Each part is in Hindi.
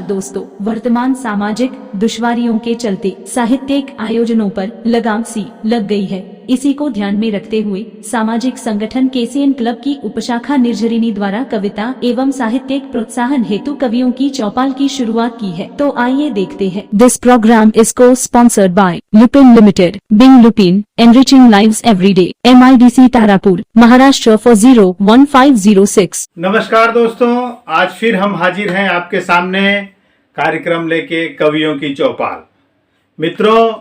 दोस्तों, वर्तमान सामाजिक दुश्वारियों के चलते साहित्यिक आयोजनों पर लगाम सी लग गई है। इसी को ध्यान में रखते हुए सामाजिक संगठन केसीएन क्लब की उपशाखा निर्झरिणी द्वारा कविता एवं साहित्यिक प्रोत्साहन हेतु कवियों की चौपाल की शुरुआत की है। तो आइए देखते हैं। दिस प्रोग्राम इज को sponsored by Lupin limited, being Lupin, enriching lives everyday, MIDC Tarapur, Maharashtra 401506। नमस्कार दोस्तों, आज फिर हम हाजिर हैं आपके सामने कार्यक्रम लेके कवियों की चौपाल। मित्रों,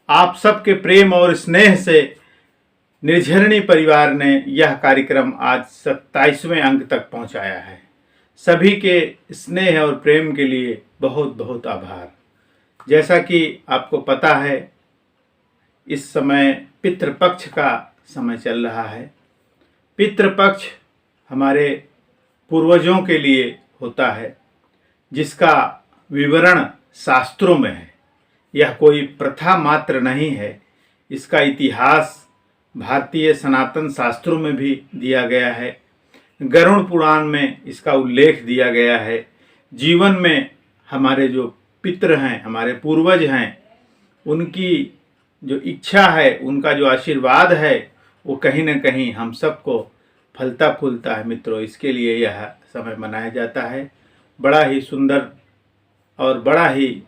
आप सबके प्रेम और स्नेह से निर्झरिणी परिवार ने यह कार्यक्रम आज 27वें अंक तक पहुंचाया है। सभी के स्नेह और प्रेम के लिए बहुत बहुत आभार। जैसा कि आपको पता है, इस समय पितृपक्ष का समय चल रहा है। पितृपक्ष हमारे पूर्वजों के लिए होता है, जिसका विवरण शास्त्रों में है। यह कोई प्रथा मात्र नहीं है, इसका इतिहास भारतीय सनातन शास्त्रों में भी दिया गया है। गरुड़ पुराण में इसका उल्लेख दिया गया है। जीवन में हमारे जो पितृ हैं, हमारे पूर्वज हैं, उनकी जो इच्छा है, उनका जो आशीर्वाद है, वो कहीं न कहीं हम सबको फलता फूलता है। मित्रों, इसके लिए यह समय मनाया जाता है। बड़ा ही सुंदर और बड़ा ही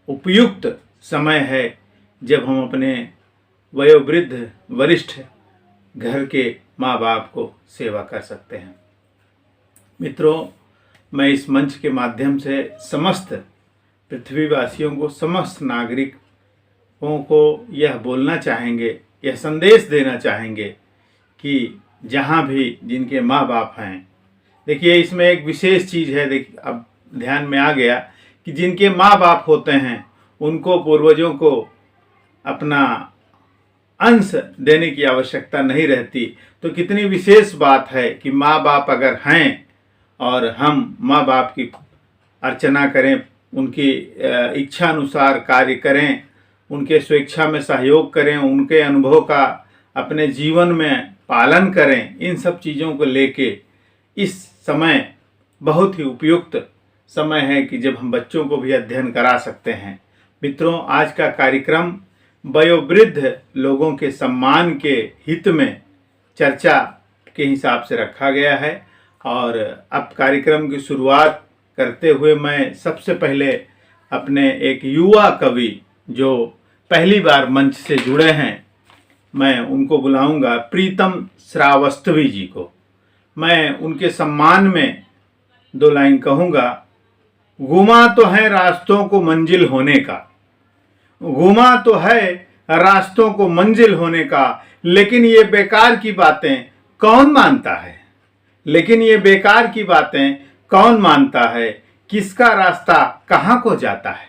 उपयुक्त समय है जब हम अपने वयोवृद्ध वरिष्ठ घर के माँ बाप को सेवा कर सकते हैं। मित्रों, मैं इस मंच के माध्यम से समस्त पृथ्वीवासियों को, समस्त नागरिकों को यह बोलना चाहेंगे, यह संदेश देना चाहेंगे कि जहाँ भी जिनके माँ बाप हैं, देखिए इसमें एक विशेष चीज़ है। देखिए, अब ध्यान में आ गया कि जिनके माँ बाप होते हैं उनको पूर्वजों को अपना अंश देने की आवश्यकता नहीं रहती। तो कितनी विशेष बात है कि माँ बाप अगर हैं और हम माँ बाप की अर्चना करें, उनकी इच्छा अनुसार कार्य करें, उनके स्वेच्छा में सहयोग करें, उनके अनुभव का अपने जीवन में पालन करें। इन सब चीज़ों को लेके इस समय बहुत ही उपयुक्त समय है कि जब हम बच्चों को भी अध्ययन करा सकते हैं। मित्रों, आज का कार्यक्रम वयोवृद्ध लोगों के सम्मान के हित में चर्चा के हिसाब से रखा गया है। और अब कार्यक्रम की शुरुआत करते हुए मैं सबसे पहले अपने एक युवा कवि जो पहली बार मंच से जुड़े हैं, मैं उनको बुलाऊंगा, प्रीतम श्रावस्तवी जी को। मैं उनके सम्मान में 2 लाइन कहूँगा। गुमा तो है रास्तों को मंजिल होने का, गुमा तो है रास्तों को मंजिल होने का, लेकिन ये बेकार की बातें कौन मानता है, लेकिन ये बेकार की बातें कौन मानता है। किसका रास्ता कहाँ को जाता है,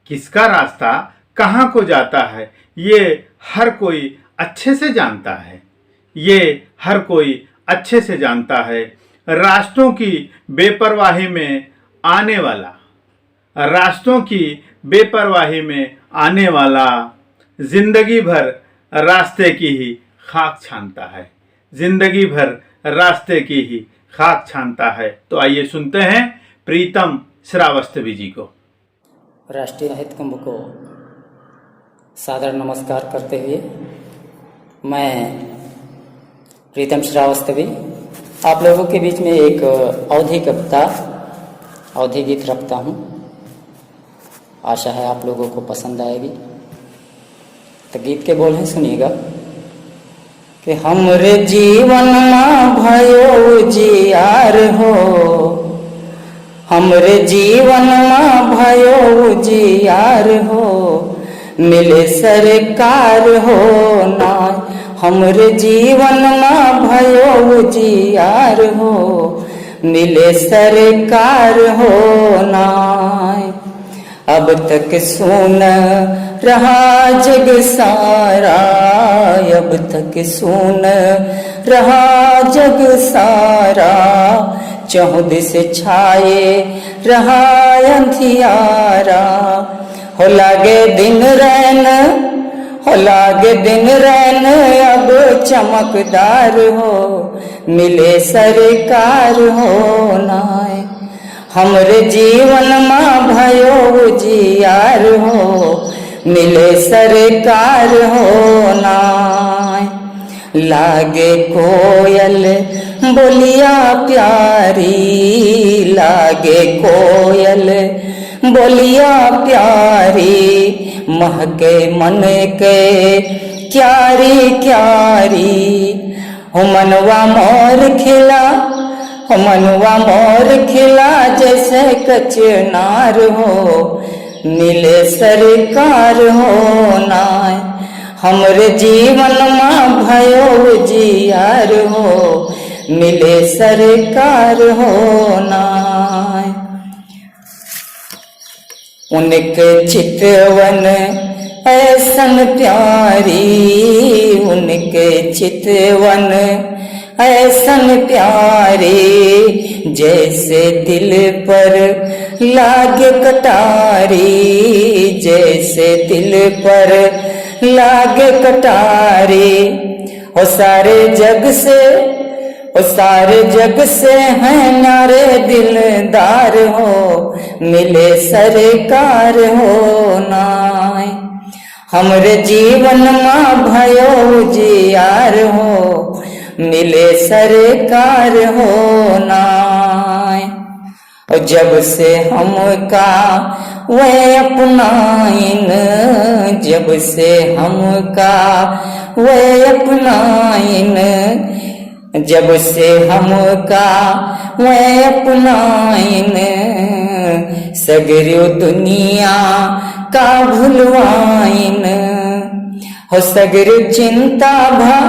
किसका रास्ता कहाँ को जाता है, ये हर कोई अच्छे से जानता है, ये हर कोई अच्छे से जानता है। रास्तों की बेपरवाही में आने वाला, रास्तों की बेपरवाही में आने वाला जिंदगी भर रास्ते की ही खाक छानता है, जिंदगी भर रास्ते की ही खाक छानता है। तो आइए सुनते हैं प्रीतम श्रावस्तवी जी को। राष्ट्रीय साहित्य कुंभ को सादर नमस्कार करते हुए मैं प्रीतम श्रावस्तवी आप लोगों के बीच में एक अवधी कविता, अवधी गीत रखता हूँ। आशा है आप लोगों को पसंद आएगी। तो गीत के बोल हैं, सुनिएगा कि हमरे जीवन में भयो जियार हो, हमरे जीवन में भयो जियार हो, मिले सरकार हो ना, हमरे जीवन में भयो जियार हो, मिले सरकार हो ना। अब तक सुन रहा जग सारा, अब तक सुन रहा जग सारा, चौदिस छाए रहा अंधियारा, हो लागे दिन रैन, हो लागे दिन रैन अब चमकदार हो, मिले सरकार हो नाय। हमरे जीवन माँ भयो उजियार हो, मिले सरकार हो नाय। लागे कोयल बोलिया प्यारी, लागे कोयल बोलिया प्यारी, महके मन के क्यारी क्यारी। हो मनवा मोर खिला, हो मनवा मोर खिला, जैसे कचनार हो, मिले सरकार हो नाय। हमरे जीवन माँ भयो उजियार हो, मिले सरकार हो नाय। उनके चितवन ऐसन प्यारी, उनके चितवन ऐसन प्यारे, जैसे दिल पर लागे कटारी, जैसे दिल पर लागे कटारी। ओ सारे जग से, ओ सारे जग से हैं न्यारे दिलदार हो, मिले सरकार हो नाय। हमरे जीवन माँ भयो उजियार हो, मिले सरकार हो नाय। और जब से हमका वे अपनाइन, जब से हमका वे अपनाइन, जब से हमका वे अपनाइन, सगरो दुनिया का भुलवाइन। हो सगर चिंता भा,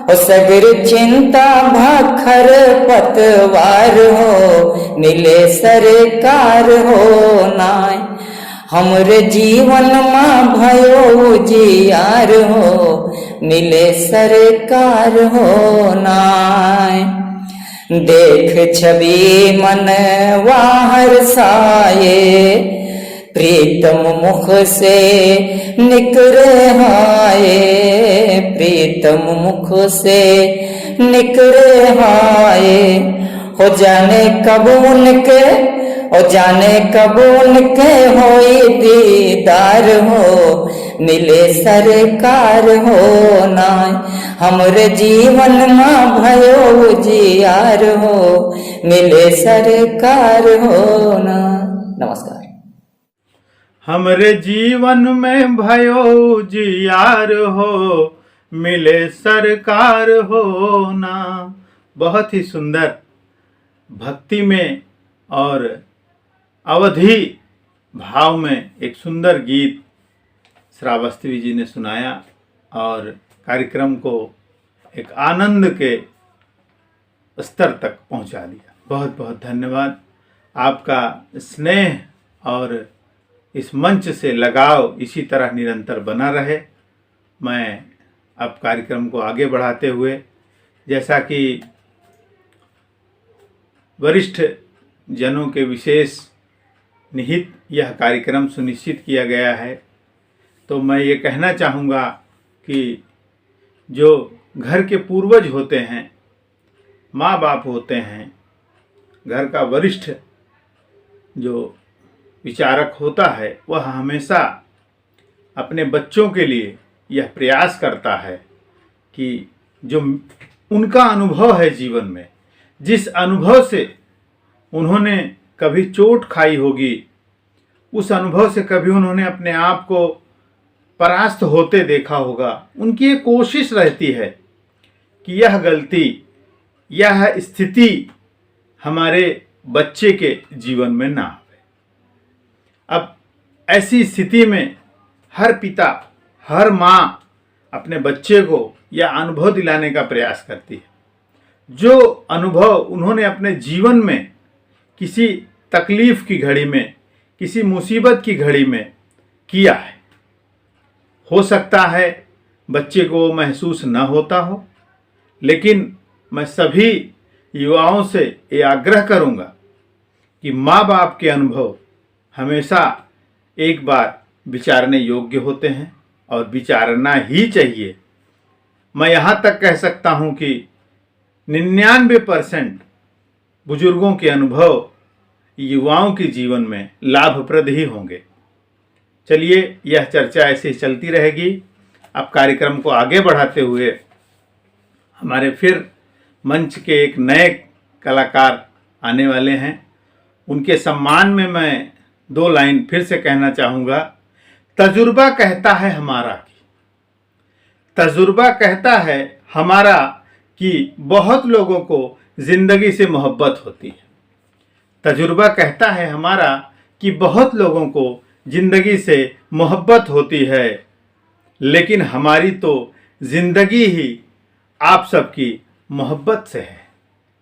हो सगर चिंता भाखर पतवार हो, मिले सरकार हो नाय। हमरे जीवन माँ भयो उजियार हो, मिले सरकार हो नाय। देख छवि मन वाहर साये, प्रीतम मुख से निकरे हाये, प्रीतम मुख से निकरे हाये। हो जाने कब उनके, हो जाने कब उनके होई दीदार हो, मिले सरकार हो नाय। हमरे जीवन माँ भयो उजियार हो, मिले सरकार हो नाय। नमस्कार। हमरे जीवन में भयो उजियार हो, मिले सरकार हो ना। बहुत ही सुंदर भक्ति में और अवधि भाव में एक सुंदर गीत श्रावस्ती जी ने सुनाया और कार्यक्रम को एक आनंद के स्तर तक पहुंचा दिया। बहुत बहुत धन्यवाद। आपका स्नेह और इस मंच से लगाव इसी तरह निरंतर बना रहे। मैं अब कार्यक्रम को आगे बढ़ाते हुए, जैसा कि वरिष्ठ जनों के विशेष निहित यह कार्यक्रम सुनिश्चित किया गया है, तो मैं ये कहना चाहूँगा कि जो घर के पूर्वज होते हैं, माँ बाप होते हैं, घर का वरिष्ठ जो विचारक होता है, वह हमेशा अपने बच्चों के लिए यह प्रयास करता है कि जो उनका अनुभव है जीवन में, जिस अनुभव से उन्होंने कभी चोट खाई होगी, उस अनुभव से कभी उन्होंने अपने आप को परास्त होते देखा होगा, उनकी एक कोशिश रहती है कि यह गलती, यह स्थिति हमारे बच्चे के जीवन में ना आवे। अब ऐसी स्थिति में हर पिता, हर माँ अपने बच्चे को यह अनुभव दिलाने का प्रयास करती है, जो अनुभव उन्होंने अपने जीवन में किसी तकलीफ की घड़ी में, किसी मुसीबत की घड़ी में किया है। हो सकता है बच्चे को महसूस न होता हो, लेकिन मैं सभी युवाओं से ये आग्रह करूँगा कि माँ बाप के अनुभव हमेशा एक बार विचारने योग्य होते हैं और विचारना ही चाहिए। मैं यहाँ तक कह सकता हूँ कि 99% बुजुर्गों के अनुभव युवाओं के जीवन में लाभप्रद ही होंगे। चलिए, यह चर्चा ऐसे ही चलती रहेगी। अब कार्यक्रम को आगे बढ़ाते हुए हमारे फिर मंच के एक नए कलाकार आने वाले हैं। उनके सम्मान में मैं 2 लाइन फिर से कहना चाहूँगा। तजुर्बा कहता है हमारा तजुर्बा कहता है हमारा कि बहुत लोगों को ज़िंदगी से मोहब्बत होती है। तजुर्बा कहता है हमारा कि बहुत लोगों को ज़िंदगी से मोहब्बत होती है, लेकिन हमारी तो ज़िंदगी ही आप सबकी मोहब्बत से है।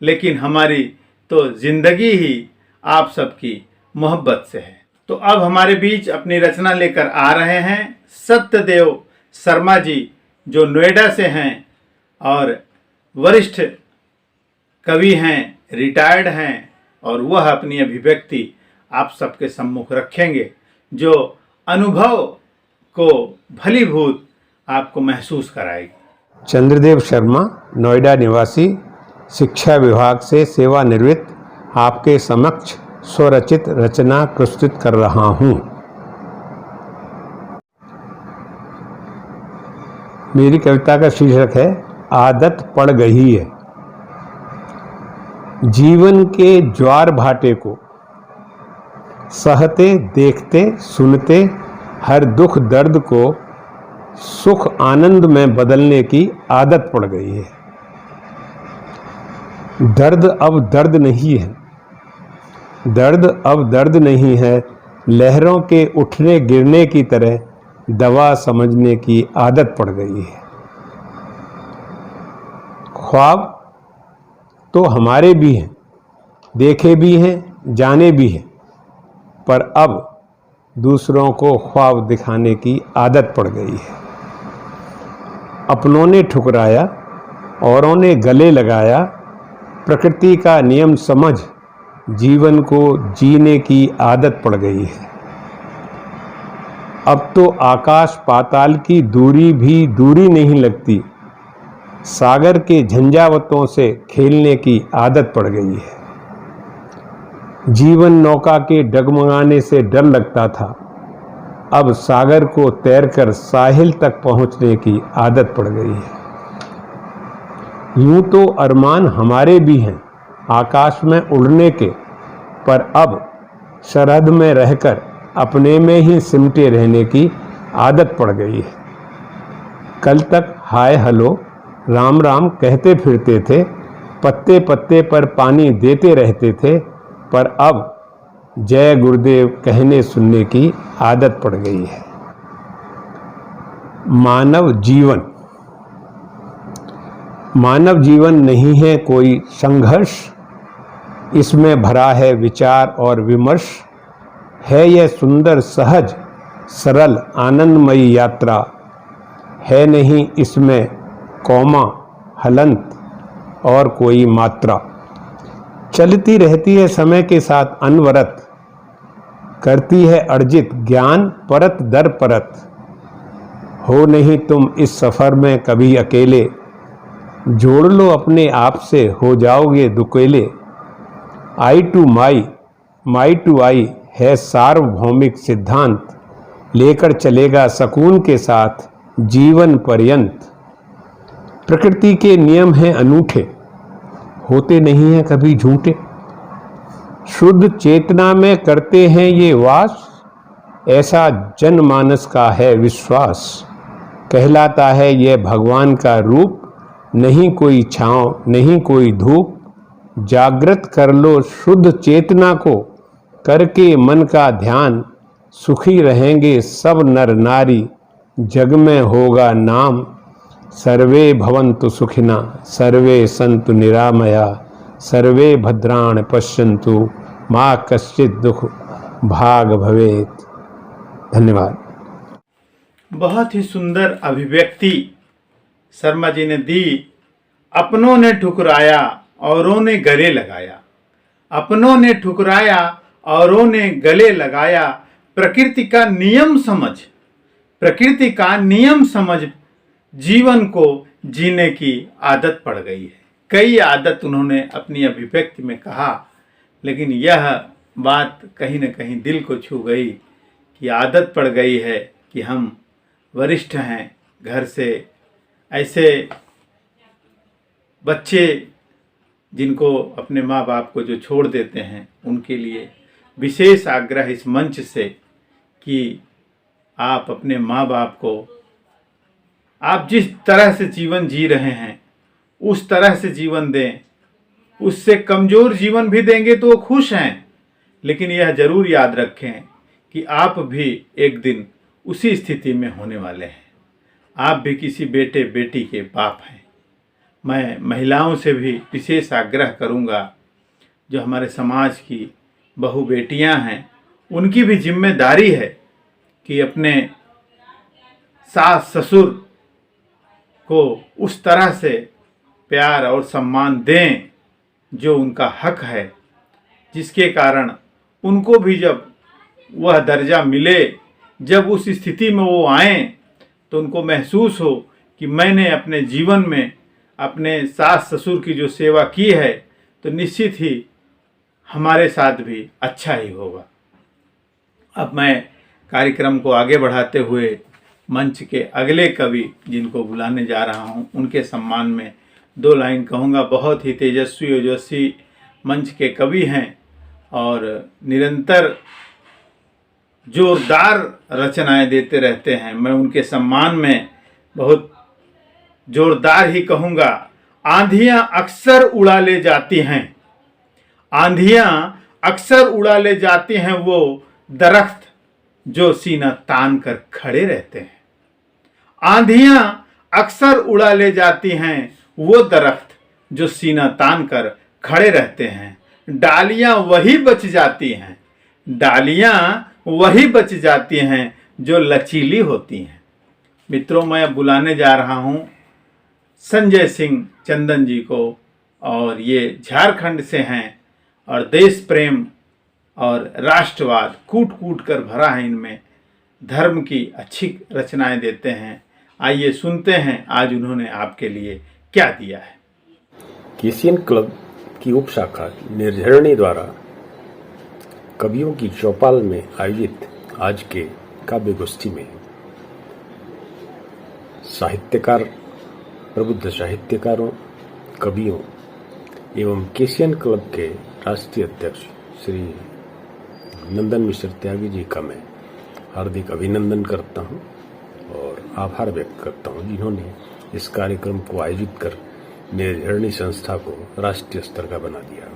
लेकिन हमारी तो ज़िंदगी ही आप सबकी मोहब्बत से है। तो अब हमारे बीच अपनी रचना लेकर आ रहे हैं सत्यदेव शर्मा जी, जो नोएडा से हैं और वरिष्ठ कवि हैं, रिटायर्ड हैं, और वह अपनी अभिव्यक्ति आप सबके सम्मुख रखेंगे, जो अनुभव को भलीभूत आपको महसूस कराएगी। चंद्रदेव शर्मा, नोएडा निवासी, शिक्षा विभाग से सेवानिवृत्त, आपके समक्ष स्वरचित रचना प्रस्तुत कर रहा हूँ। मेरी कविता का शीर्षक है आदत पड़ गई है। जीवन के ज्वार भाटे को सहते, देखते, सुनते, हर दुख दर्द को सुख आनंद में बदलने की आदत पड़ गई है। दर्द अब दर्द नहीं है, दर्द अब दर्द नहीं है, लहरों के उठने गिरने की तरह दवा समझने की आदत पड़ गई है। ख्वाब तो हमारे भी हैं, देखे भी हैं, जाने भी हैं, पर अब दूसरों को ख्वाब दिखाने की आदत पड़ गई है। अपनों ने ठुकराया, औरों ने गले लगाया, प्रकृति का नियम समझ जीवन को जीने की आदत पड़ गई है। अब तो आकाश पाताल की दूरी भी दूरी नहीं लगती, सागर के झंझावतों से खेलने की आदत पड़ गई है। जीवन नौका के डगमगाने से डर लगता था, अब सागर को तैरकर साहिल तक पहुंचने की आदत पड़ गई है। यूं तो अरमान हमारे भी हैं आकाश में उड़ने के, पर अब सरहद में रहकर अपने में ही सिमटे रहने की आदत पड़ गई है। कल तक हाय हलो राम राम कहते फिरते थे, पत्ते पत्ते पर पानी देते रहते थे, पर अब जय गुरुदेव कहने सुनने की आदत पड़ गई है। मानव जीवन नहीं है कोई संघर्ष, इसमें भरा है विचार और विमर्श, है यह सुंदर सहज सरल आनंदमयी यात्रा, है नहीं इसमें कौमा हलंत और कोई मात्रा। चलती रहती है समय के साथ अनवरत, करती है अर्जित ज्ञान परत दर परत, हो नहीं तुम इस सफ़र में कभी अकेले, जोड़ लो अपने आप से हो जाओगे दुकेले। आई टू माई, माई टू आई है सार्वभौमिक सिद्धांत, लेकर चलेगा सुकून के साथ जीवन पर्यंत। प्रकृति के नियम हैं अनूठे, होते नहीं हैं कभी झूठे, शुद्ध चेतना में करते हैं ये वास, ऐसा जनमानस का है विश्वास। कहलाता है ये भगवान का रूप, नहीं कोई छांव नहीं कोई धूप, जागृत कर लो शुद्ध चेतना को, करके मन का ध्यान, सुखी रहेंगे सब नर नारी, जग में होगा नाम। सर्वे भवन्तु सुखिना, सर्वे सन्तु निरामया, सर्वे भद्राणि पश्यन्तु, मा कश्चित् दुख भाग भवेत्। धन्यवाद। बहुत ही सुंदर अभिव्यक्ति शर्मा जी ने दी। अपनों ने ठुकराया, औरों ने गले लगाया, अपनों ने ठुकराया, औरों ने गले लगाया, प्रकृति का नियम समझ, प्रकृति का नियम समझ जीवन को जीने की आदत पड़ गई है। कई आदत उन्होंने अपनी अभिव्यक्ति में कहा, लेकिन यह बात कहीं न कहीं दिल को छू गई कि आदत पड़ गई है कि हम वरिष्ठ हैं घर से, ऐसे बच्चे जिनको अपने माँ बाप को जो छोड़ देते हैं उनके लिए विशेष आग्रह इस मंच से कि आप अपने माँ बाप को, आप जिस तरह से जीवन जी रहे हैं उस तरह से जीवन दें। उससे कमज़ोर जीवन भी देंगे तो वो खुश हैं, लेकिन यह ज़रूर याद रखें कि आप भी एक दिन उसी स्थिति में होने वाले हैं। आप भी किसी बेटे बेटी के बाप हैं। मैं महिलाओं से भी विशेष आग्रह करूंगा, जो हमारे समाज की बहू बेटियां हैं, उनकी भी जिम्मेदारी है कि अपने सास ससुर को उस तरह से प्यार और सम्मान दें जो उनका हक है, जिसके कारण उनको भी जब वह दर्जा मिले, जब उस स्थिति में वो आएं, तो उनको महसूस हो कि मैंने अपने जीवन में अपने सास ससुर की जो सेवा की है तो निश्चित ही हमारे साथ भी अच्छा ही होगा। अब मैं कार्यक्रम को आगे बढ़ाते हुए मंच के अगले कवि जिनको बुलाने जा रहा हूं, उनके सम्मान में 2 लाइन कहूँगा। बहुत ही तेजस्वी ओजस्वी मंच के कवि हैं और निरंतर जोरदार रचनाएं देते रहते हैं। मैं उनके सम्मान में बहुत जोरदार ही कहूँगा। आंधियां अक्सर उड़ा ले जाती हैं, आंधियां अक्सर उड़ा ले जाती हैं वो दरख्त जो सीना तान कर खड़े रहते हैं। आंधियां अक्सर उड़ा ले जाती हैं वो दरख्त जो सीना तान कर खड़े रहते हैं। डालियां वही बच जाती हैं, डालियां वही बच जाती हैं जो लचीली होती हैं। मित्रों, मैं बुलाने जा रहा हूं संजय सिंह चंदन जी को, और ये झारखंड से हैं और देश प्रेम और राष्ट्रवाद कूट कूट कर भरा है इनमें। धर्म की अच्छी रचनाएं देते हैं। आइए सुनते हैं आज उन्होंने आपके लिए क्या दिया है। केसीएन क्लब की उप शाखा निर्झरणी द्वारा कवियों की चौपाल में आयोजित आज के काव्य गोष्ठी में साहित्यकार, प्रबुद्ध साहित्यकारों, कवियों एवं केसीएन क्लब के राष्ट्रीय अध्यक्ष श्री नंदन मिश्र त्यागी जी का मैं हार्दिक अभिनंदन करता हूं और आभार व्यक्त करता हूं, जिन्होंने इस कार्यक्रम को आयोजित कर निर्झरणी संस्था को राष्ट्रीय स्तर का बना दिया,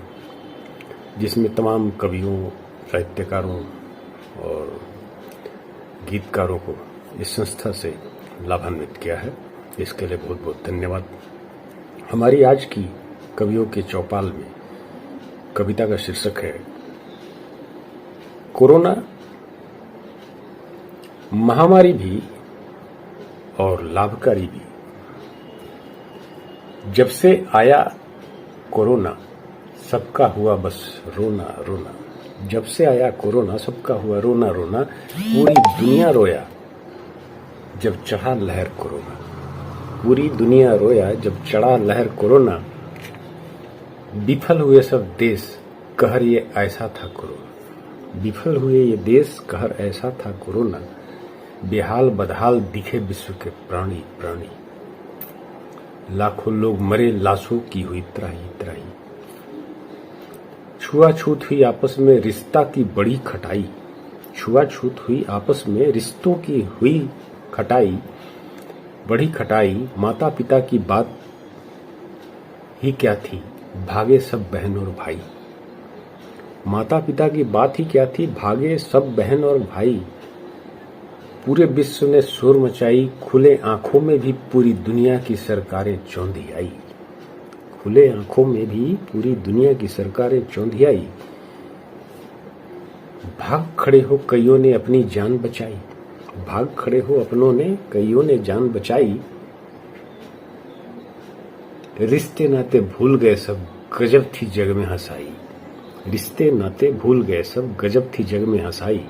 जिसमें तमाम कवियों, साहित्यकारों और गीतकारों को इस संस्था से लाभान्वित किया है। इसके लिए बहुत बहुत धन्यवाद। हमारी आज की कवियों के चौपाल में कविता का शीर्षक है कोरोना महामारी भी और लाभकारी भी। जब से आया कोरोना सबका हुआ बस रोना रोना। जब से आया कोरोना सबका हुआ रोना रोना। पूरी दुनिया रोया जब चढ़ा लहर कोरोना। पूरी दुनिया रोया जब चढ़ा लहर कोरोना। विफल हुए सब देश कहर ये ऐसा था कोरोना। विफल हुए ये देश कहर ऐसा था कोरोना। बेहाल बदहाल दिखे विश्व के प्राणी प्राणी। लाखों लोग मरे लाशों की हुई त्राही त्राही। छुआछूत हुई आपस में रिश्ता की बड़ी खटाई। छुआछूत हुई आपस में रिश्तों की हुई खटाई बड़ी खटाई। माता पिता की बात ही क्या थी भागे सब बहन और भाई। माता पिता की बात ही क्या थी भागे सब बहन और भाई। पूरे विश्व ने शोर मचाई खुले आंखों में भी पूरी दुनिया की सरकारें चौंधी आई। खुले आंखों में भी पूरी दुनिया की सरकारें चौंधी आई। भाग खड़े हो कईयों ने अपनी जान बचाई। भाग खड़े हो अपनों ने कईयों ने जान बचाई। रिश्ते नाते भूल गए सब गजब थी जग में हंसाई। रिश्ते नाते भूल गए सब गजब थी जग में हंसाई।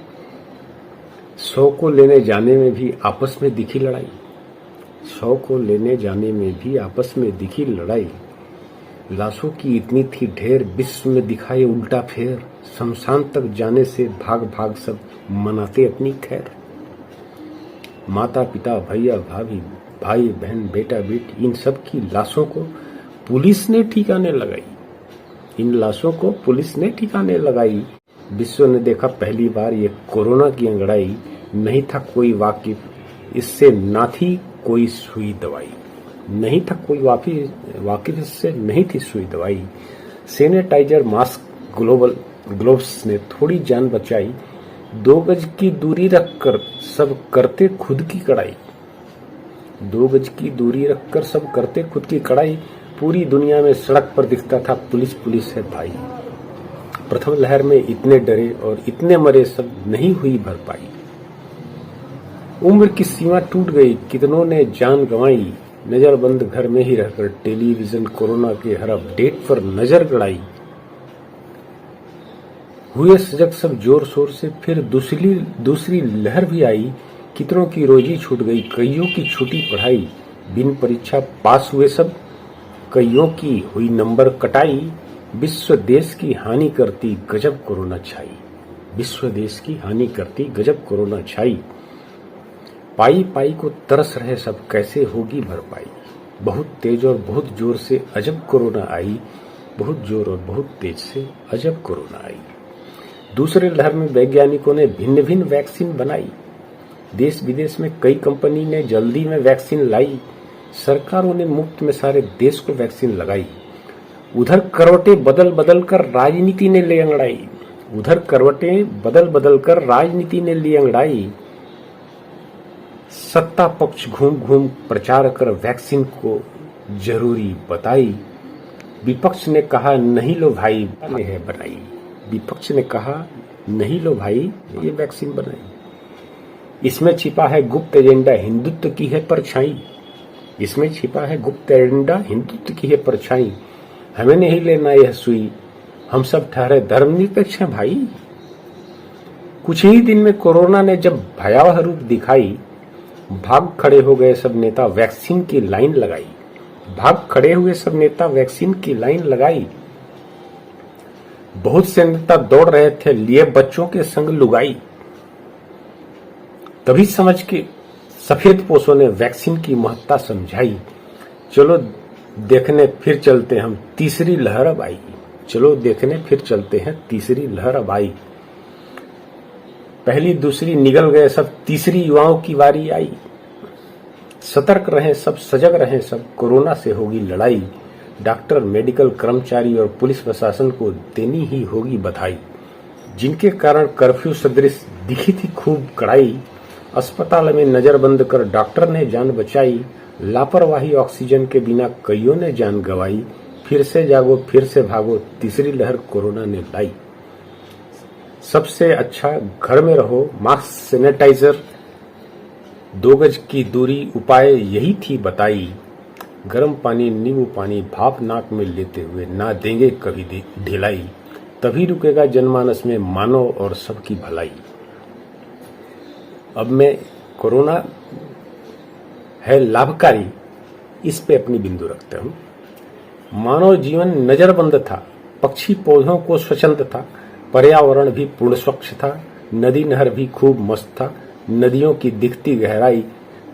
100 को लेने जाने में भी आपस में दिखी लड़ाई। 100 को लेने जाने में भी आपस में दिखी लड़ाई। लाशों की इतनी थी ढेर, विश्व में दिखाए उल्टा फेर, शमशान तक जाने से भाग भाग सब मनाते अपनी खैर। माता पिता भैया भाभी भाई बहन बेटा बेटी इन सब की लाशों को पुलिस ने ठिकाने लगाई, इन लाशों को पुलिस ने ठिकाने लगाई। विश्व ने देखा पहली बार ये कोरोना की अंगड़ाई, नहीं था कोई वाकिफ इससे ना थी कोई सुई दवाई, नहीं था कोई वाकिफ इससे नहीं थी सुई दवाई। सैनिटाइजर मास्क ग्लोव्स ने थोड़ी जान बचाई, 2 गज की दूरी रखकर सब करते खुद की कड़ाई, 2 गज की दूरी रखकर सब करते खुद की कड़ाई। पूरी दुनिया में सड़क पर दिखता था पुलिस पुलिस है भाई। प्रथम लहर में इतने डरे और इतने मरे सब नहीं हुई भरपाई। उम्र की सीमा टूट गई, कितनों ने जान गंवाई, नजरबंद घर में ही रहकर टेलीविजन कोरोना के हर अपडेट पर नजर गड़ाई। हुए सजग सब जोर शोर से, फिर दूसरी लहर भी आई, कितनों की रोजी छूट गई, कईयों की छूटी पढ़ाई, बिन परीक्षा पास हुए सब, कईयों की हुई नंबर कटाई। विश्व देश की हानि करती गजब कोरोना छाई, विश्व देश की हानि करती गजब कोरोना छाई। पाई पाई को तरस रहे सब, कैसे होगी भरपाई, बहुत तेज और बहुत जोर से अजब कोरोना आई, बहुत जोर और बहुत तेज से अजब कोरोना आई। दूसरे लहर में वैज्ञानिकों ने भिन्न भिन्न वैक्सीन बनाई, देश विदेश में कई कंपनी ने जल्दी में वैक्सीन लाई, सरकारों ने मुफ्त में सारे देश को वैक्सीन लगाई। उधर करवटें बदल बदल कर राजनीति ने ले अंगड़ाई, उधर करवटें बदल बदल कर राजनीति ने ली अंगड़ाई। सत्ता पक्ष घूम घूम प्रचार कर वैक्सीन को जरूरी बताई, विपक्ष ने कहा नहीं लो भाई है बनाई, विपक्ष ने कहा नहीं लो भाई ये वैक्सीन बनाई। इसमें छिपा है गुप्त एजेंडा हिंदुत्व की है परछाई, इसमें छिपा है गुप्त एजेंडा हिंदुत्व की है परछाई। हमें नहीं लेना यह सुई, हम सब ठहरे धर्मनिरपेक्ष हैं भाई। कुछ ही दिन में कोरोना ने जब भयावह रूप दिखाई, भाग खड़े हो गए सब नेता वैक्सीन की लाइन लगाई, भाग खड़े हुए सब नेता वैक्सीन की लाइन लगाई। बहुत से नेता दौड़ रहे थे लिए बच्चों के संग लुगाई, तभी समझ के सफेद पोषों ने वैक्सीन की महत्ता समझाई। चलो देखने फिर चलते हम तीसरी लहर अब आई, चलो देखने फिर चलते हैं तीसरी लहर अब आई। पहली दूसरी निगल गए सब, तीसरी युवाओं की बारी आई। सतर्क रहें सब, सजग रहें सब, कोरोना से होगी लड़ाई। डॉक्टर मेडिकल कर्मचारी और पुलिस प्रशासन को देनी ही होगी बधाई, जिनके कारण कर्फ्यू सदृश दिखी थी खूब कड़ाई। अस्पताल में नजरबंद कर डॉक्टर ने जान बचाई, लापरवाही ऑक्सीजन के बिना कईयों ने जान गंवाई। फिर से जागो फिर से भागो तीसरी लहर कोरोना ने लाई। सबसे अच्छा घर में रहो, मास्क सैनिटाइजर 2 गज की दूरी उपाय यही थी बताई। गर्म पानी नींबू पानी भाप नाक में लेते हुए ना देंगे कभी ढिलाई, तभी रुकेगा जनमानस में मानव और सबकी भलाई। अब मैं कोरोना है लाभकारी इस पे अपनी बिंदु रखता हूं। मानव जीवन नजरबंद था, पक्षी पौधों को स्वच्छंद था, पर्यावरण भी पूर्ण स्वच्छ था, नदी नहर भी खूब मस्त था, नदियों की दिखती गहराई,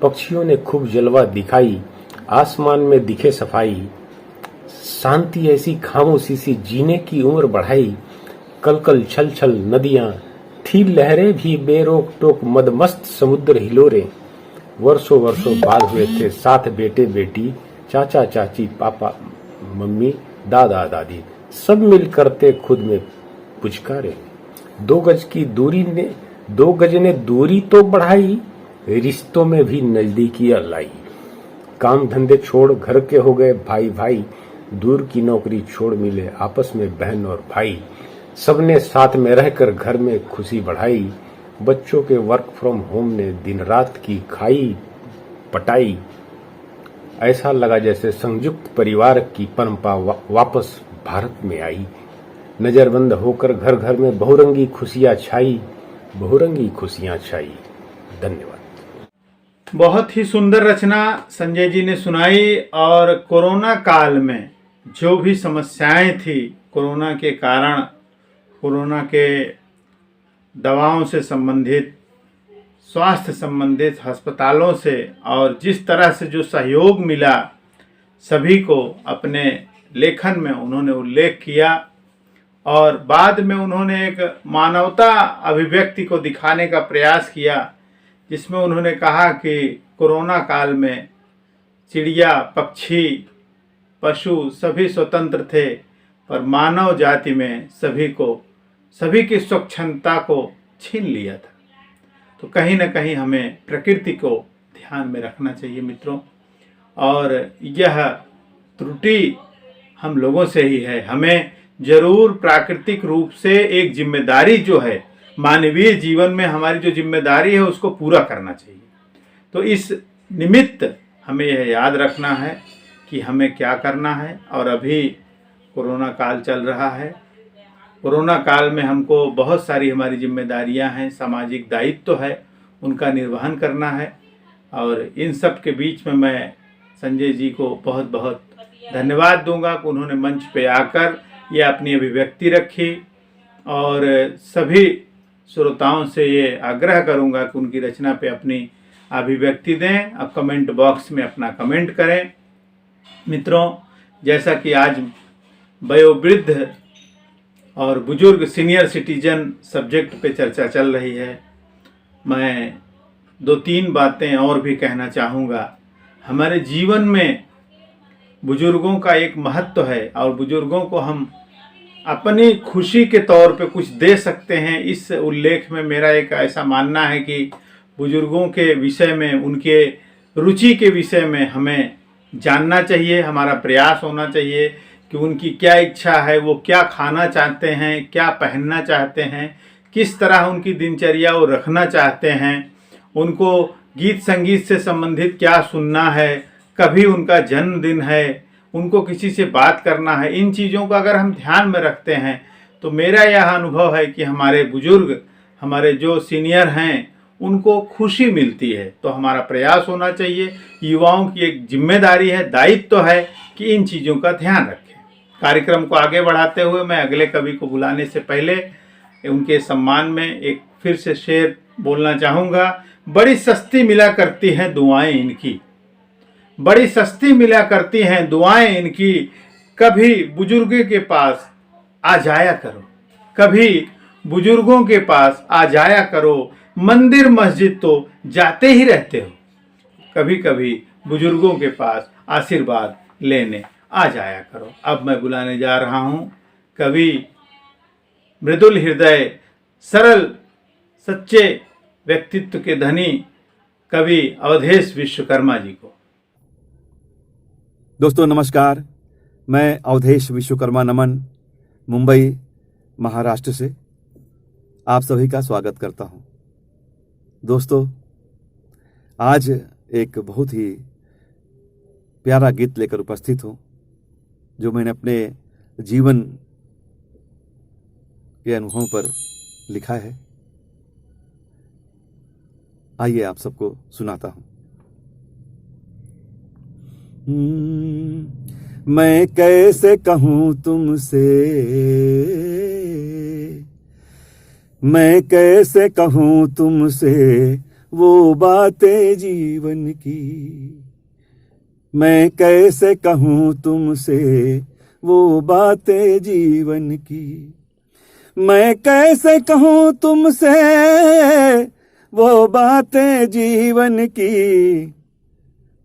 पक्षियों ने खूब जलवा दिखाई, आसमान में दिखे सफाई, शांति ऐसी खामोशी सी जीने की उम्र बढ़ाई। कल कल छल छल नदियां थी लहरें भी बेरोक टोक, मदमस्त समुद्र हिलोरे। वर्षों वर्षों बाद हुए थे साथ बेटे बेटी, चाचा चाची पापा मम्मी दादा दादी, सब मिल करते खुद में पुचकारे। 2 गज ने दूरी तो बढ़ाई, रिश्तों में भी नजदीकियां लाई। काम धंधे छोड़ घर के हो गए भाई भाई, दूर की नौकरी छोड़ मिले आपस में बहन और भाई। सबने साथ में रहकर घर में खुशी बढ़ाई, बच्चों के वर्क फ्रॉम होम ने दिन रात की खाई पटाई। ऐसा लगा जैसे संयुक्त परिवार की परंपरा वापस भारत में आई। नजरबंद होकर घर घर में बहुरंगी खुशियां छाई, बहुरंगी खुशियां छाई। धन्यवाद। बहुत ही सुंदर रचना संजय जी ने सुनाई। और कोरोना काल में जो भी समस्याएं थी कोरोना के कारण, कोरोना के दवाओं से संबंधित, स्वास्थ्य संबंधित अस्पतालों से, और जिस तरह से जो सहयोग मिला सभी को अपने लेखन में उन्होंने उल्लेख किया। और बाद में उन्होंने एक मानवता अभिव्यक्ति को दिखाने का प्रयास किया, जिसमें उन्होंने कहा कि कोरोना काल में चिड़िया, पक्षी, पशु सभी स्वतंत्र थे, पर मानव जाति में सभी की स्वच्छंदता को छीन लिया था। तो कहीं ना कहीं हमें प्रकृति को ध्यान में रखना चाहिए मित्रों, और यह त्रुटि हम लोगों से ही है। हमें जरूर प्राकृतिक रूप से एक जिम्मेदारी जो है, मानवीय जीवन में हमारी जो जिम्मेदारी है उसको पूरा करना चाहिए। तो इस निमित्त हमें यह याद रखना है कि हमें क्या करना है। और अभी कोरोना काल चल रहा है, कोरोना काल में हमको बहुत सारी हमारी जिम्मेदारियां हैं, सामाजिक दायित्व है, उनका निर्वहन करना है। और इन सब के बीच में मैं संजय जी को बहुत बहुत धन्यवाद दूंगा कि उन्होंने मंच पे आकर ये अपनी अभिव्यक्ति रखी। और सभी श्रोताओं से ये आग्रह करूंगा कि उनकी रचना पे अपनी अभिव्यक्ति दें, अब कमेंट बॉक्स में अपना कमेंट करें। मित्रों, जैसा कि आज वयोवृद्ध और बुजुर्ग, सीनियर सिटीजन सब्जेक्ट पे चर्चा चल रही है, मैं 2-3 बातें और भी कहना चाहूँगा। हमारे जीवन में बुजुर्गों का एक महत्व है, और बुजुर्गों को हम अपनी खुशी के तौर पे कुछ दे सकते हैं। इस उल्लेख में मेरा एक ऐसा मानना है कि बुजुर्गों के विषय में, उनके रुचि के विषय में हमें जानना चाहिए। हमारा प्रयास होना चाहिए कि उनकी क्या इच्छा है, वो क्या खाना चाहते हैं, क्या पहनना चाहते हैं, किस तरह उनकी दिनचर्या वो रखना चाहते हैं, उनको गीत संगीत से संबंधित क्या सुनना है, कभी उनका जन्मदिन है, उनको किसी से बात करना है। इन चीज़ों का अगर हम ध्यान में रखते हैं तो मेरा यह अनुभव है कि हमारे बुजुर्ग, हमारे जो सीनियर हैं, उनको खुशी मिलती है। तो हमारा प्रयास होना चाहिए, युवाओं की एक जिम्मेदारी है, दायित्व है कि इन चीज़ों का ध्यान रखें। कार्यक्रम को आगे बढ़ाते हुए मैं अगले कवि को बुलाने से पहले उनके सम्मान में एक फिर से शेर बोलना चाहूँगा। बड़ी सस्ती मिला करती हैं दुआएं इनकी, बड़ी सस्ती मिला करती हैं दुआएं इनकी, कभी बुजुर्गों के पास आ जाया करो, कभी बुजुर्गों के पास आ जाया करो, मंदिर मस्जिद तो जाते ही रहते हो, कभी कभी बुजुर्गों के पास आशीर्वाद लेने आ जाया करो। अब मैं बुलाने जा रहा हूँ कवि, मृदुल हृदय, सरल सच्चे व्यक्तित्व के धनी कवि अवधेश विश्वकर्मा जी को। दोस्तों नमस्कार, मैं अवधेश विश्वकर्मा नमन मुंबई महाराष्ट्र से आप सभी का स्वागत करता हूं। दोस्तों, आज एक बहुत ही प्यारा गीत लेकर उपस्थित हूं, जो मैंने अपने जीवन के अनुभवों पर लिखा है। आइए आप सबको सुनाता हूं। मैं कैसे कहूं तुमसे, मैं कैसे कहूं तुमसे वो बातें जीवन की, मैं कैसे कहूं तुमसे वो बातें जीवन की, मैं कैसे कहूं तुमसे वो बातें जीवन की,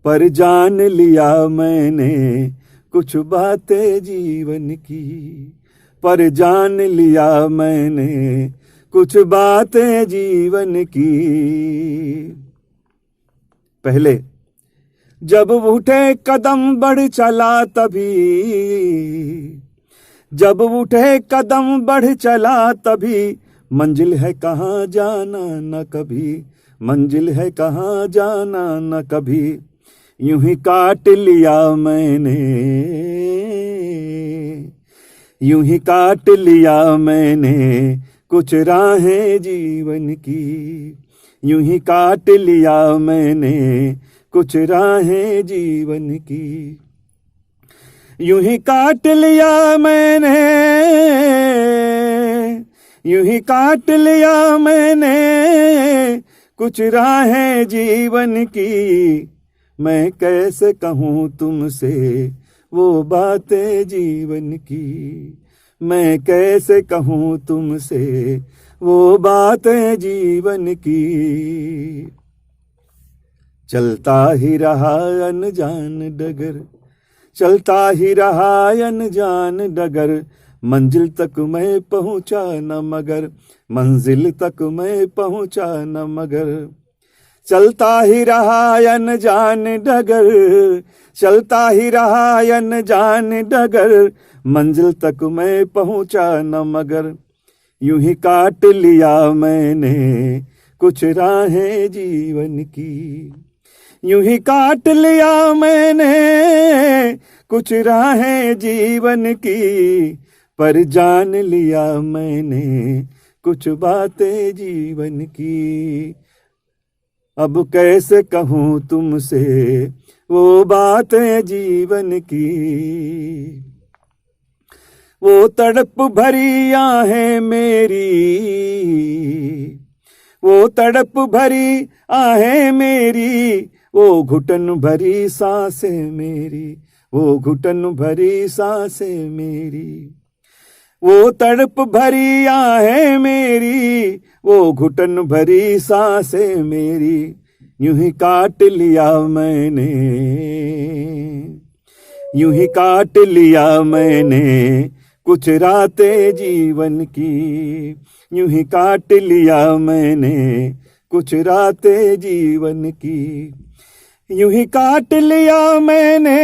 पर जान लिया मैंने कुछ बातें जीवन की, पर जान लिया मैंने कुछ बातें जीवन की। पहले जब उठे कदम बढ़ चला तभी, जब उठे कदम बढ़ चला तभी, मंजिल है कहाँ जाना न कभी, मंजिल है कहाँ जाना न कभी, यूं ही काट लिया मैंने, यूं ही काट लिया मैंने कुछ राहें जीवन की, यूं ही काट लिया मैंने कुछ राहें जीवन की। यूं ही काट लिया मैंने, यूं ही काट लिया मैंने कुछ राहें जीवन की। मैं कैसे कहूँ तुमसे वो बातें जीवन की, मैं कैसे कहूँ तुमसे वो बातें जीवन की। चलता ही रहा अनजान डगर, चलता ही रहा अनजान डगर, मंजिल तक मैं पहुंचा न मगर, मंजिल तक मैं पहुंचा न मगर। चलता ही रहा अनजान डगर, चलता ही रहा अनजान डगर, मंजिल तक मैं पहुंचा न मगर। यूं ही काट लिया मैंने कुछ राहें जीवन की, यूं ही काट लिया मैंने कुछ राहें जीवन की। पर जान लिया मैंने कुछ बातें जीवन की। अब कैसे कहूँ तुमसे वो बातें जीवन की। वो तड़प भरी आहें मेरी, वो तड़प भरी आहें मेरी, वो घुटन भरी सांसें मेरी, वो घुटन भरी सांसें मेरी। वो तड़प भरी आहें मेरी, वो घुटन भरी सांसें मेरी। यूं ही काट लिया मैंने, यूं ही काट लिया मैंने कुछ रातें जीवन की। यूं ही काट लिया मैंने कुछ रातें जीवन की। यूं ही काट लिया मैंने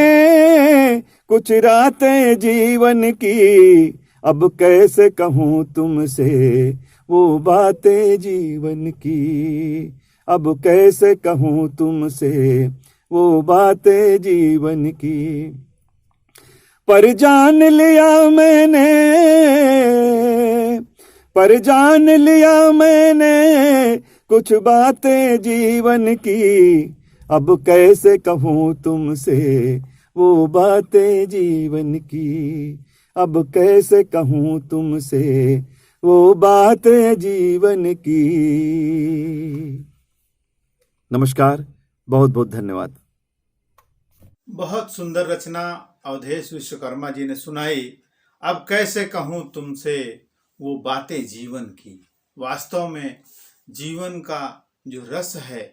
कुछ रातें जीवन की। अब कैसे कहूँ तुमसे वो बातें जीवन की। अब कैसे कहूँ तुमसे वो बातें जीवन की। पर जान लिया मैंने, पर जान लिया मैंने कुछ बातें जीवन की। अब कैसे कहूँ तुमसे वो बातें जीवन की। अब कैसे कहूँ तुमसे वो बातें जीवन की। नमस्कार, बहुत बहुत धन्यवाद। बहुत सुंदर रचना अवधेश विश्वकर्मा जी ने सुनाई। अब कैसे कहूँ तुमसे वो बातें जीवन की। वास्तव में जीवन का जो रस है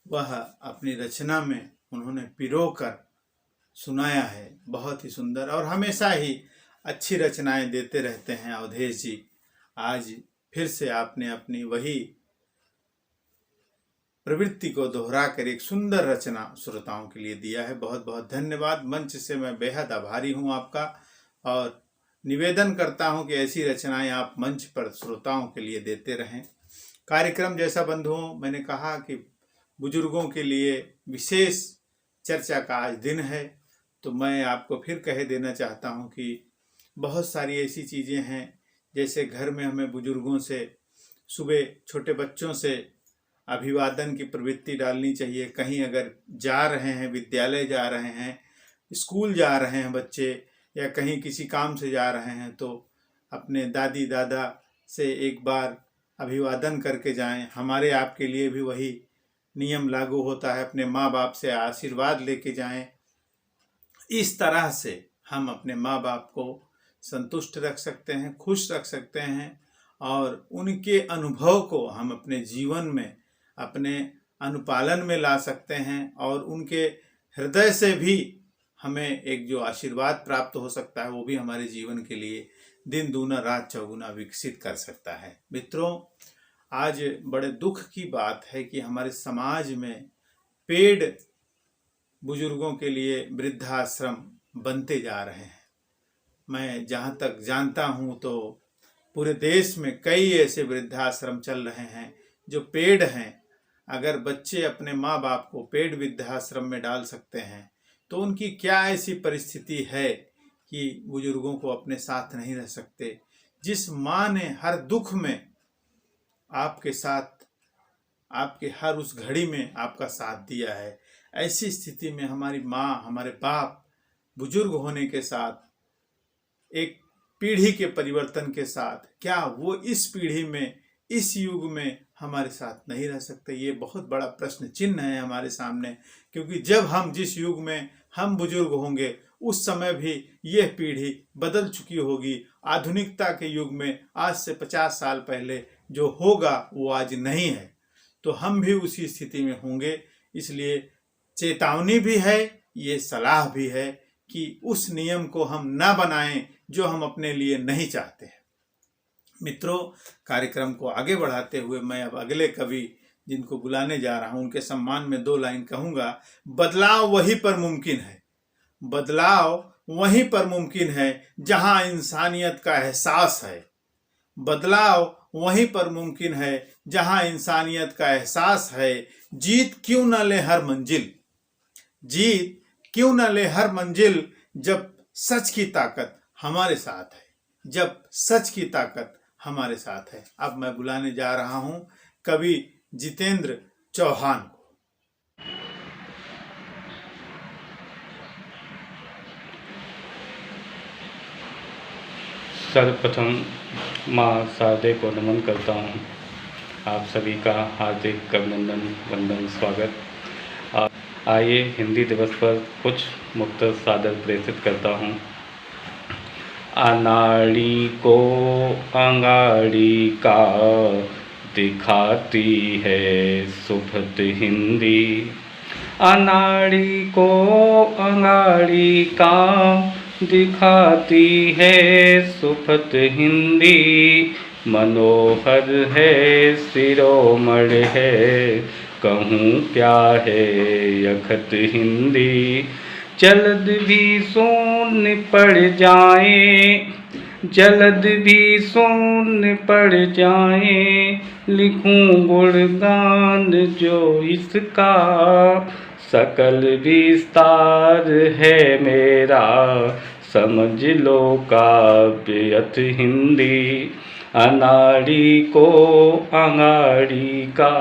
वह अपनी रचना में उन्होंने पिरोकर सुनाया है। बहुत ही सुंदर, और हमेशा ही अच्छी रचनाएं देते रहते हैं अवधेश जी। आज फिर से आपने अपनी वही प्रवृत्ति को दोहरा कर एक सुंदर रचना श्रोताओं के लिए दिया है। बहुत बहुत धन्यवाद। मंच से मैं बेहद आभारी हूं आपका, और निवेदन करता हूं कि ऐसी रचनाएं आप मंच पर श्रोताओं के लिए देते रहें। कार्यक्रम जैसा बंधुओं, मैंने कहा कि बुजुर्गों के लिए विशेष चर्चा का आज दिन है, तो मैं आपको फिर कह देना चाहता हूं कि बहुत सारी ऐसी चीज़ें हैं, जैसे घर में हमें बुजुर्गों से सुबह छोटे बच्चों से अभिवादन की प्रवृत्ति डालनी चाहिए। कहीं अगर जा रहे हैं, विद्यालय जा रहे हैं, स्कूल जा रहे हैं बच्चे, या कहीं किसी काम से जा रहे हैं, तो अपने दादी दादा से एक बार अभिवादन करके जाएं। हमारे आपके लिए भी वही नियम लागू होता है, अपने माँ बाप से आशीर्वाद लेके जाएं। इस तरह से हम अपने माँ बाप को संतुष्ट रख सकते हैं, खुश रख सकते हैं, और उनके अनुभव को हम अपने जीवन में, अपने अनुपालन में ला सकते हैं, और उनके हृदय से भी हमें एक जो आशीर्वाद प्राप्त हो सकता है वो भी हमारे जीवन के लिए दिन दूना रात चौगुना विकसित कर सकता है। मित्रों, आज बड़े दुख की बात है कि हमारे समाज में पेड बुजुर्गों के लिए वृद्धाश्रम बनते जा रहे हैं। मैं जहाँ तक जानता हूँ तो पूरे देश में कई ऐसे वृद्धाश्रम चल रहे हैं जो पेड हैं। अगर बच्चे अपने माँ बाप को पेड वृद्धाश्रम में डाल सकते हैं, तो उनकी क्या ऐसी परिस्थिति है कि बुजुर्गों को अपने साथ नहीं रह सकते। जिस माँ ने हर दुख में आपके साथ, आपके हर उस घड़ी में आपका साथ दिया है, ऐसी स्थिति में हमारी माँ, हमारे बाप बुजुर्ग होने के साथ, एक पीढ़ी के परिवर्तन के साथ, क्या वो इस पीढ़ी में, इस युग में हमारे साथ नहीं रह सकते? ये बहुत बड़ा प्रश्न चिन्ह है हमारे सामने, क्योंकि जब हम जिस युग में हम बुजुर्ग होंगे उस समय भी यह पीढ़ी बदल चुकी होगी। आधुनिकता के युग में आज से 50 साल पहले जो होगा वो आज नहीं है, तो हम भी उसी स्थिति में होंगे। इसलिए चेतावनी भी है, ये सलाह भी है कि उस नियम को हम ना बनाएं जो हम अपने लिए नहीं चाहते हैं। मित्रों, कार्यक्रम को आगे बढ़ाते हुए मैं अब अगले कवि जिनको बुलाने जा रहा हूं उनके सम्मान में 2 लाइन कहूंगा। बदलाव वहीं पर मुमकिन है, बदलाव वहीं पर मुमकिन है जहां इंसानियत का एहसास है। बदलाव वहीं पर मुमकिन है जहां इंसानियत का एहसास है। जीत क्यों न ले हर मंजिल, जीत क्यों न ले हर मंजिल, जब सच की ताकत हमारे साथ है, जब सच की ताकत हमारे साथ है। अब मैं बुलाने जा रहा हूं कवि जितेंद्र चौहान को। सर्वप्रथम माँ शारदे को नमन करता हूँ। आप सभी का हार्दिक अभिनंदन, वंदन, स्वागत। आइए हिंदी दिवस पर कुछ मुक्तक सादर प्रेषित करता हूँ। अनाड़ी को अंगाड़ी का दिखाती है सुफत हिंदी, अनाड़ी को अंगाड़ी का दिखाती है सुफत हिंदी। मनोहर है शिरोमण है, कहूँ क्या है यखत हिंदी। जल्द भी सुन पड़ जाए, जल्द भी सुन पड़ जाए, लिखूं गुणगान जो इसका। सकल विस्तार है मेरा, समझ लो काव्यत हिंदी। अनाड़ी को अंगाड़ी का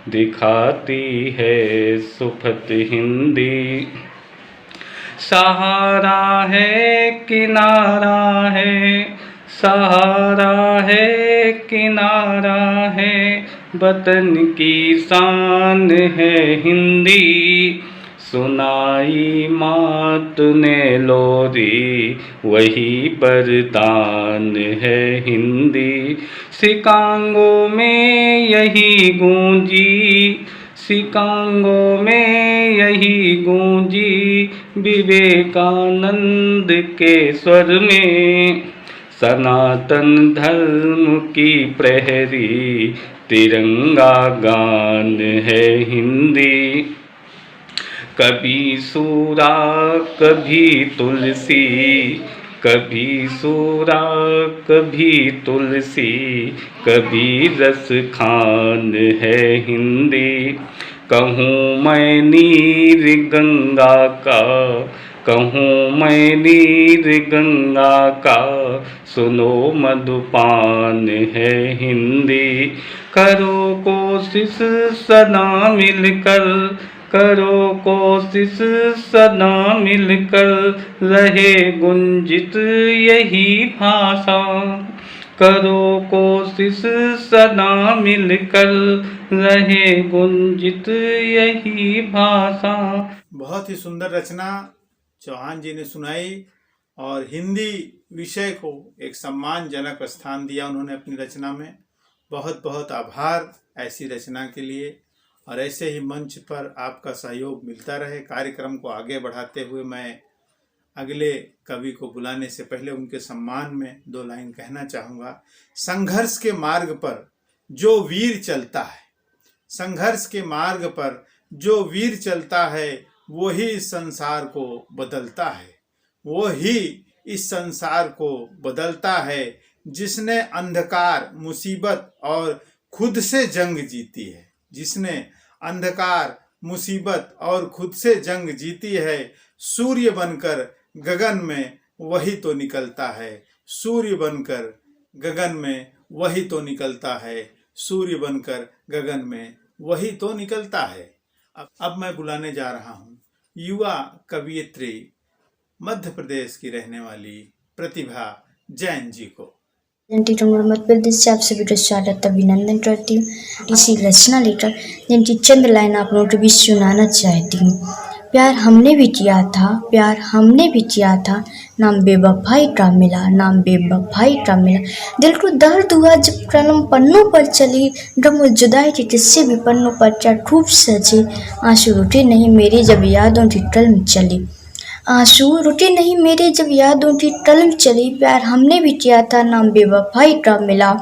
दिखाती है सुफत हिंदी। सहारा है किनारा है, सहारा है किनारा है, वतन की शान है हिंदी। सुनाई माँ तूने लोरी, वही बरदान है हिंदी। सिकांगों में यही गूंजी, सिकांगों में यही गूंजी, विवेकानंद के स्वर में। सनातन धर्म की प्रहरी, तिरंगा गान है हिंदी। कभी सूरा कभी तुलसी, कभी सूरा कभी तुलसी, कभी रस खान है हिंदी। कहूँ मैं नीर गंगा का, कहूँ मैं नीर गंगा का, सुनो मधुपान है हिंदी। करो कोशिश सदा मिलकर, करो कोशिश सदा मिलकर, रहे गुंजित यही भाषा। करो कोशिश सदा मिलकर, रहे गुंजित यही भाषा। बहुत ही सुंदर रचना चौहान जी ने सुनाई और हिंदी विषय को एक सम्मानजनक स्थान दिया उन्होंने अपनी रचना में। बहुत बहुत आभार ऐसी रचना के लिए, और ऐसे ही मंच पर आपका सहयोग मिलता रहे। कार्यक्रम को आगे बढ़ाते हुए मैं अगले कवि को बुलाने से पहले उनके सम्मान में 2 लाइन कहना चाहूँगा। संघर्ष के मार्ग पर जो वीर चलता है, संघर्ष के मार्ग पर जो वीर चलता है, वो ही इस संसार को बदलता है, वो ही इस संसार को बदलता है। जिसने अंधकार, मुसीबत और खुद से जंग जीती है, जिसने अंधकार, मुसीबत और खुद से जंग जीती है, सूर्य बनकर गगन में वही तो निकलता है। सूर्य बनकर गगन में वही तो निकलता है, सूर्य बनकर गगन में वही तो निकलता है। अब मैं बुलाने जा रहा हूँ युवा कवियत्री मध्य प्रदेश की रहने वाली प्रतिभा जैन जी को। मध्य प्रदेश से आप सभी का स्वागत अभिनंदन करती हूँ। इसी रचना लेकर जिनकी चंद लाइन आप लोगों के बीच सुनाना चाहती हूँ। प्यार हमने भी किया था, प्यार हमने भी किया था, नाम बेवफाई का मिला, नाम बेवफाई का मिला। दिल को दर्द हुआ जब कलम पन्नों पर चली, गम जुदाई के किस्से भी पन्नों पर क्या खूब सजे। आंसू रुके नहीं मेरे जब यादों की कलम चली, आंसू रुके नहीं मेरे जब यादों की कलम चली। प्यार हमने भी किया था, नाम बेवफाई का मिला।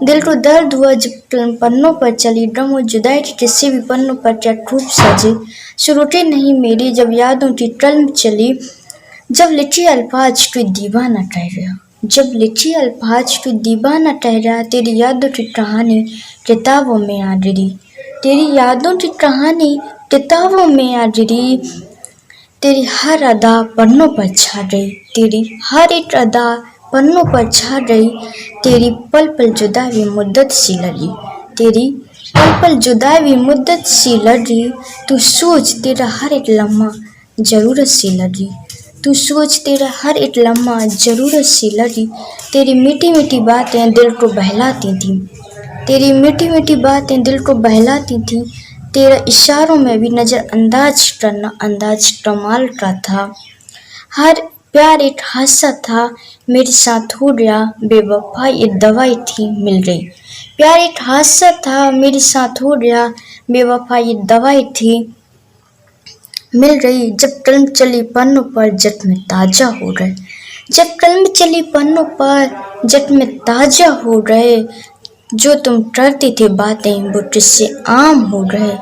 दिल को दर्द हुआ जब कलम पन्नों पर चली, गम और जुदाई के किस्से भी पन्नों पर क्या खूब सजे। रुके नहीं मेरे जब यादों की कलम चली, जब लिखे अल्फाज कोई दीवाना ठहरा, जब लिखे अल्फाज कोई दीवाना ठहरा। तेरी यादों की कहानी किताबों में आ गिरी, तेरी यादों की कहानी किताबों में आ गिरी। तेरी हर अदा पन्नों पर छा गई, तेरी हर एक अदा पन्नों पर छा गई। तेरी पल पल जुदा भी मुद्दत सी लगी, तेरी पल पल जुदा भी मुद्दत सी लगी। तू सोच तेरा हर एक लम्हा जरूरत सी लगी, तू सोच तेरा हर एक लम्हा जरूरत सी लगी। तेरी मीठी मीठी बातें दिल को बहलाती थी, तेरी मीठी मीठी बातें दिल को बहलाती थी। तेरा इशारों में भी नज़रअंदाज करना अंदाज कमाल का था। हर प्यार एक हादसा था मेरे साथ हो गया, बेवफाई एक दवाई थी मिल गई। प्यार एक हादसा था मेरे साथ हो गया, बेवफाई एक दवाई थी मिल गई। जब कलम चली पन्नों पर जख्म ताजा हो गए, जब कलम चली पन्नों पर जख्म ताजा हो गए। जो तुम करते थे बातें वो किससे आम हो गए,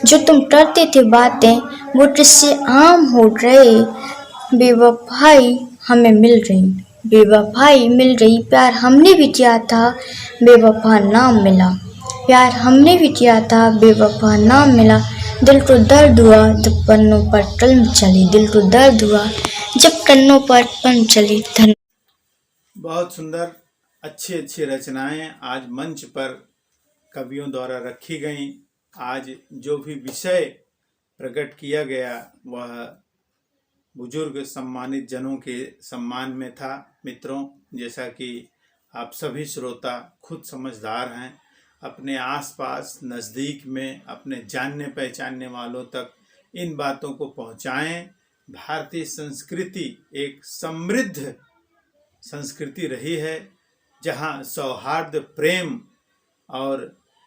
जो तुम करते थे बातें वो किससे आम हो गए। बेवफाई हमें मिल रही, बेवफाई मिल रही। प्यार हमने भी किया था, बेवफा नाम मिला, प्यार हमने भी किया था, बेवफा नाम मिला। दिल को दर्द हुआ जब पन्नों पर कलम चली, दिल को दर्द हुआ जब कन्नों पर कलम चली। धन्यवाद। बहुत सुंदर, अच्छी अच्छी रचनाएं आज मंच पर कवियों द्वारा रखी गई। आज जो भी विषय प्रकट किया गया वह बुजुर्ग सम्मानित जनों के सम्मान में था। मित्रों, जैसा कि आप सभी श्रोता खुद समझदार हैं, अपने आसपास नज़दीक में अपने जानने पहचानने वालों तक इन बातों को पहुंचाएं। भारतीय संस्कृति एक समृद्ध संस्कृति रही है, जहां सौहार्द, प्रेम और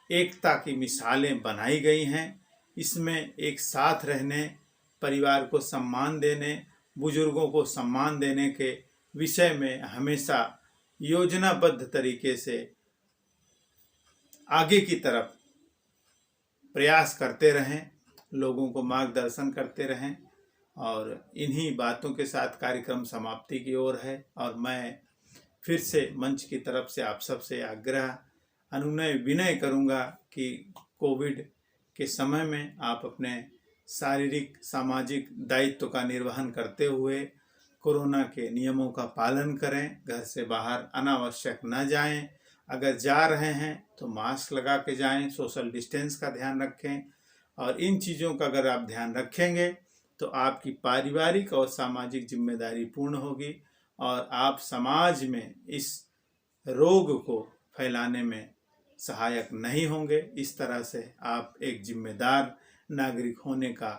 एकता की मिसालें बनाई गई हैं। इसमें एक साथ रहने, परिवार को सम्मान देने, बुजुर्गों को सम्मान देने के विषय में हमेशा योजनाबद्ध तरीके से आगे की तरफ प्रयास करते रहें, लोगों को मार्गदर्शन करते रहें। और इन्हीं बातों के साथ कार्यक्रम समाप्ति की ओर है और मैं फिर से मंच की तरफ से आप सबसे आग्रह, अनुनय, विनय करूंगा कि कोविड के समय में आप अपने शारीरिक सामाजिक दायित्व का निर्वहन करते हुए कोरोना के नियमों का पालन करें, घर से बाहर अनावश्यक न जाएं, अगर जा रहे हैं तो मास्क लगा के जाएं, सोशल डिस्टेंस का ध्यान रखें। और इन चीज़ों का अगर आप ध्यान रखेंगे तो आपकी पारिवारिक और सामाजिक जिम्मेदारी पूर्ण होगी और आप समाज में इस रोग को फैलाने में सहायक नहीं होंगे। इस तरह से आप एक जिम्मेदार नागरिक होने का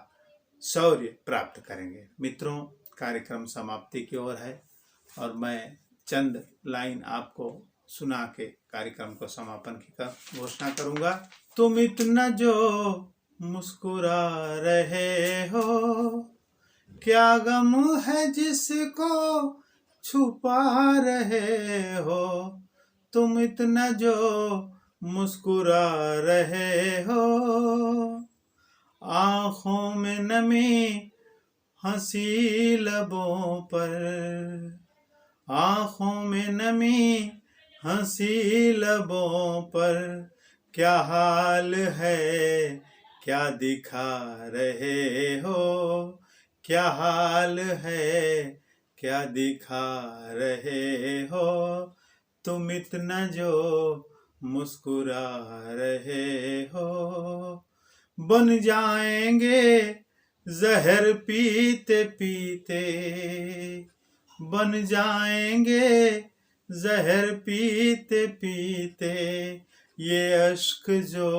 शौर्य प्राप्त करेंगे। मित्रों, कार्यक्रम समाप्ति की ओर है और मैं चंद लाइन आपको सुना के कार्यक्रम को समापन की घोषणा करूंगा। तुम इतना जो मुस्कुरा रहे हो, क्या गम है जिसको छुपा रहे हो। तुम इतना जो मुस्कुरा रहे हो, आँखों में नमी हंसी लबों पर, आँखों में नमी हंसी लबों पर। क्या हाल है क्या दिखा रहे हो, क्या हाल है क्या दिखा रहे हो। तुम इतना जो मुस्कुरा रहे हो, बन जाएंगे जहर पीते पीते बन जाएंगे, जहर पीते पीते ये अश्क जो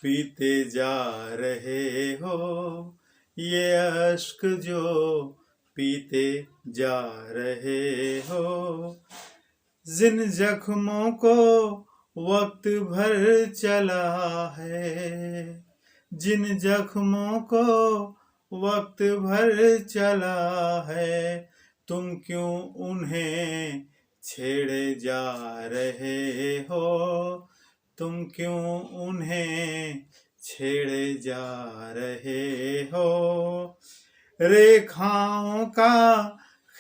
पीते जा रहे हो, ये अश्क जो पीते जा रहे हो। जिन जख्मों को वक्त भर चला है, जिन जख्मों को वक्त भर चला है, तुम क्यों उन्हें छेड़े जा रहे हो, तुम क्यों उन्हें छेड़े जा रहे हो। रेखाओं का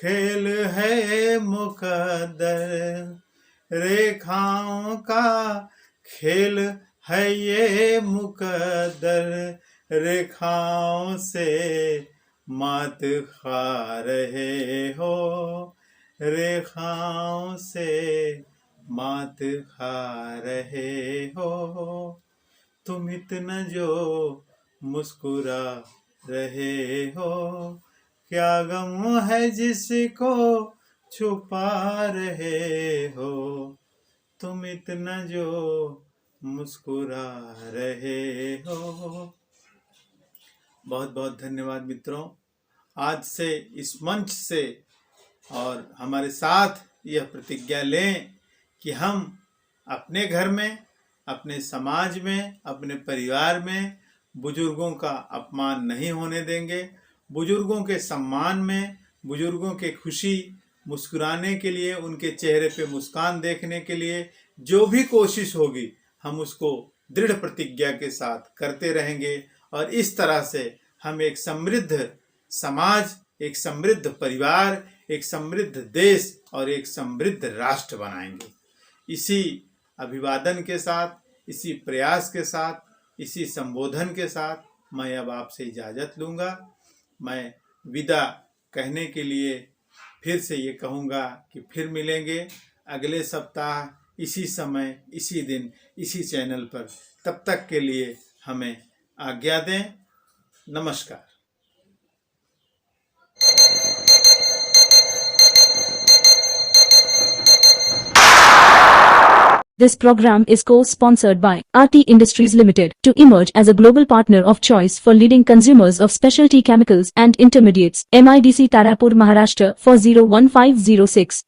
खेल है मुकद्दर, रेखाओं का खेल है ये मुकद्दर, रेखाओं से मात खा रहे हो, रेखाओं से मात खा रहे हो। तुम इतना जो मुस्कुरा रहे हो, क्या गम है जिसको छुपा रहे हो, तुम इतना जो मुस्कुरा रहे हो। बहुत बहुत धन्यवाद मित्रों। आज से इस मंच से और हमारे साथ यह प्रतिज्ञा लें कि हम अपने घर में, अपने समाज में, अपने परिवार में बुजुर्गों का अपमान नहीं होने देंगे। बुजुर्गों के सम्मान में, बुजुर्गों के खुशी मुस्कुराने के लिए, उनके चेहरे पे मुस्कान देखने के लिए जो भी कोशिश होगी, हम उसको दृढ़ प्रतिज्ञा के साथ करते रहेंगे और इस तरह से हम एक समृद्ध समाज, एक समृद्ध परिवार, एक समृद्ध देश और एक समृद्ध राष्ट्र बनाएंगे। इसी अभिवादन के साथ, इसी प्रयास के साथ, इसी संबोधन के साथ मैं अब आपसे इजाज़त लूँगा। मैं विदा कहने के लिए फिर से ये कहूँगा कि फिर मिलेंगे अगले सप्ताह इसी समय, इसी दिन, इसी चैनल पर। तब तक के लिए हमें आज्ञा दें। नमस्कार। This program is co-sponsored by RT Industries Limited to emerge as a global partner of choice for leading consumers of specialty chemicals and intermediates. MIDC Tarapur, Maharashtra 401506.